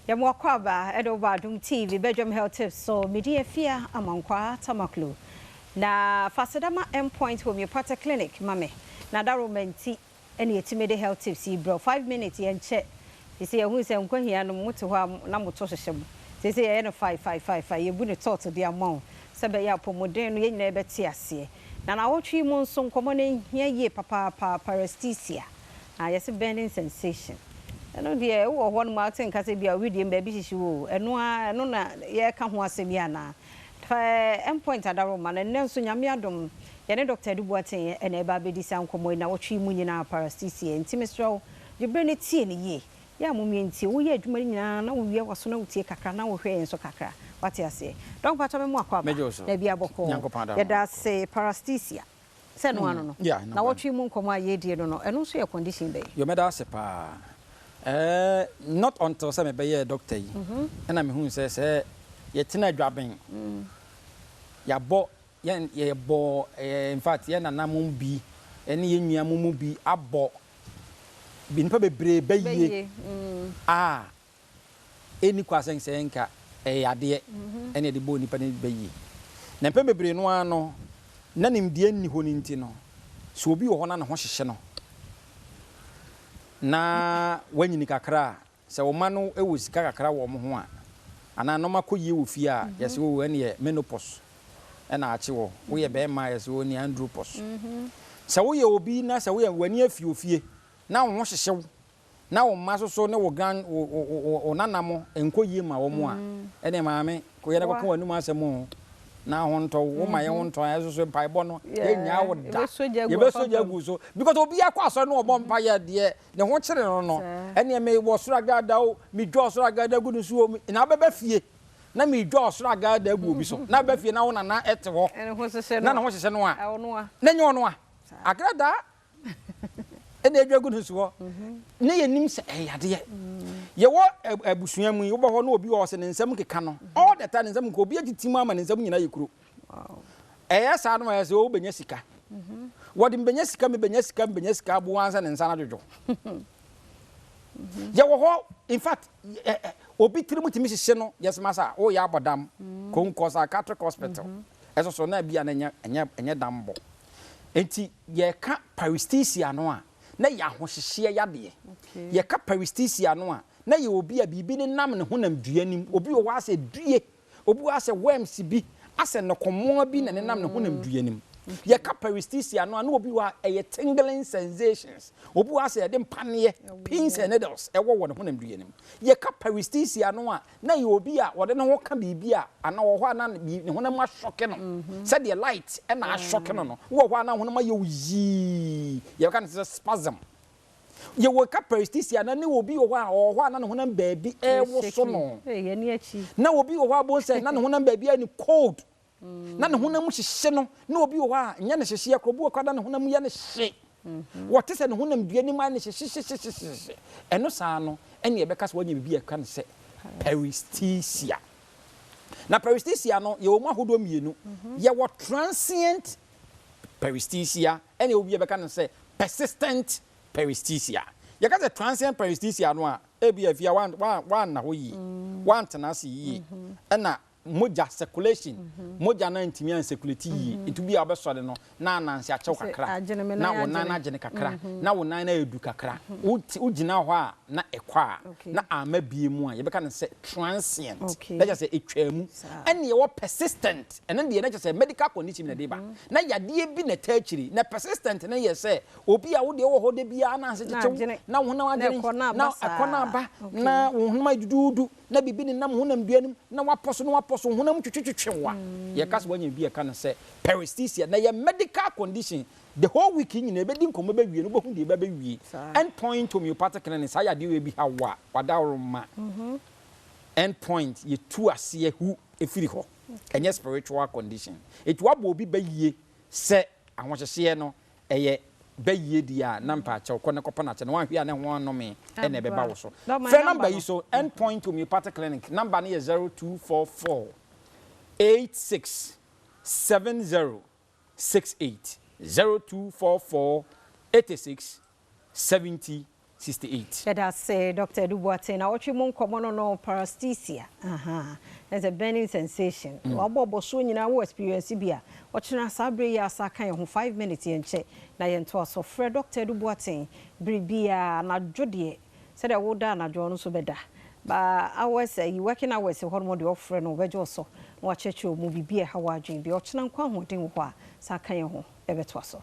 Yamwa kwaba Adom TV Bedroom Health Tips so media fear amankwa tamaklu na fasadama endpoint homeopathic clinic mame na daromenti ene yetimede health tips bro 5 minutes yen che say hu say nkwahia no moto ho na moto hyehyem say ye no 5 yebu ne tot de amount sebe ya pomoden no ye nyina ebeti ase na wotwi mu nso nkomo ne hia ye papa paresthesia yes burning sensation. No dear, wo ho no martin ka se bia we dey mba bi hihyi wo eno na ye ka ho asemi ana endpoint adaroma na nenso nyame adom ye ne Dr. Dubuaten e na eba be disa nkomo na wotwe mu nyina paresthesia ntimistro je brene tie ne ye ya momye ntie wo ye adwuma nyina na wo wie waso na wotie kakra na wo hwe enso kakra wate ase don pato me mu akwa ba na bia boko ye da se paresthesia se no ano no na wotwe mu nkomo aye die no eno so ye condition be yo meda se pa not until some be a doctor yi and I'm who says ye tina dwaben ya bo ye bo in fact ye na namum bi ene ye nua mumu bi abo bi npa bebre beye eni kwasen se nka yade ene de bo nipa ne beye na npa bebre no ano na nimde ni ho ninti no so obi wo ho na ne ho hyehye no na wanyini kakra se wo ma no ewo sika kakra wo mo ho a ana no makoyi wo fie a yesi wo ene ye menopause ena ache wo ye be ma yesi wo ni andropause se wo ye obi na se wo ye wani afie ofie na wo ho hyehyew na wo ma so ne wo gan wo nanamo enkoyi ma wo mo a ene maame ko ye na ko wanu ma asemo na honto wo ma ye honto ayeso mpaebo no ye nya wo da ye be soja gu so because obi akwaso no obo mpaye de ne ho kire no ene me wo soragada o mi dwo soragada gu no so na beba fie na mi dwo soragada gu obi so na beba fie na wo na ete ho na ho hyehye no a na nyo no a agrada ene adwa no so ne ye nim se eyade ye wo abusua mu wo bo ho na obi wo se ne nsam keka no all the time nsam ko obi agitimu ama ne nsam nyina yekuro wow sa no ya se wo benya sika wo de benya sika me benya sika bo wansa ne nsa na dwodwo ye wo ho in fact obi tirimu timi hye no yes masa o ya abodam ko nko psychiatric hospital eso so na bia na enya dambo enti ye ka paresthesia no a na ya hohyehye yade ye ka paresthesia no a na ye obi a bibi ne nam ne honam duanim obi wo ase due obi wo ase worms bi ase ne komo bi ne nam ne honam duanim ye ka paresthesia no a na obi wa tingling sensations obi wo ase de mpane pins and needles e wo ne honam duanim ye ka paresthesia no a na ye obi a wo de ne ho ka bibi a ana wo ho ana ne honam ashoke no said the light e na ashoke no wo ho ana honam aye yi ye ka ne spasm ye wo ka paresthesia na ne obi wo ho ana ne honam baabi e wo so no ye ni achi na obi wo ho abon say na ne honam baabi ani cold na ne honam hyehye no na obi wo a nya ne hyehye akrobu wo kwada ne honam ye ne hye wote se ne honam duani ma ne hyehye eno saa no ene ye beka se wanya bibi aka ne se paresthesia na paresthesia no ye wo mu ahodo mienu ye wo transient paresthesia ene obi ye beka ne se persistent paresthesia you got a transient paresthesia no a ebia via one na ho yi one tenase yi na moja circulation moja na ntimi an circulate yi it be abesode no na ananse achew kakra na wona na agene kakra na wona na edu kakra ugina ho a na ekwa na ama bie mu a ye beka ne se transient that just say etwamu ene ye wo persistent ene de na just say medical condition na deba na yade bi na tachiri na persistent na ye say obi a wo de wo ho de bia na anse chechew na wona wa agene na akona ba na wona dudu na bibi ni nam honam duanim na waposo no waposo honam twetwetwewa ye kase wanya bi e ka no se paresthesia na ye medical condition the whole week nyina be di nkomo ba wie no bohu de ba wie endpoint homeopathic clinic aya de we bi hawa wadawroma endpoint ye tu ase hu efiri ho enye spiritual condition it wabo obi ba yie se ahohyehye no eye baye dia na mpa che ko ne kopa na che no wan hwia ne ho anome e na be ba wo so phone number yi so endpoint homeopathic clinic number ne 0244 867068 0244 867068 68. Let us say, Dr. Duboate, now what you want no paresthesia. There's a burning sensation. Wabo so nyina experience bia. What you sabre ya saka ye 5 minutes yen che. Na yen to so frɛ Dr. Duboate bribia na dwodie. Said I would na dwo no so beda. Ba hours you working hours hormone de ofre no bejo so. Wa cheche o mu bibia ha wa dwen bi. Ochena nkwa hoden ho a saka ye ho ebeto so.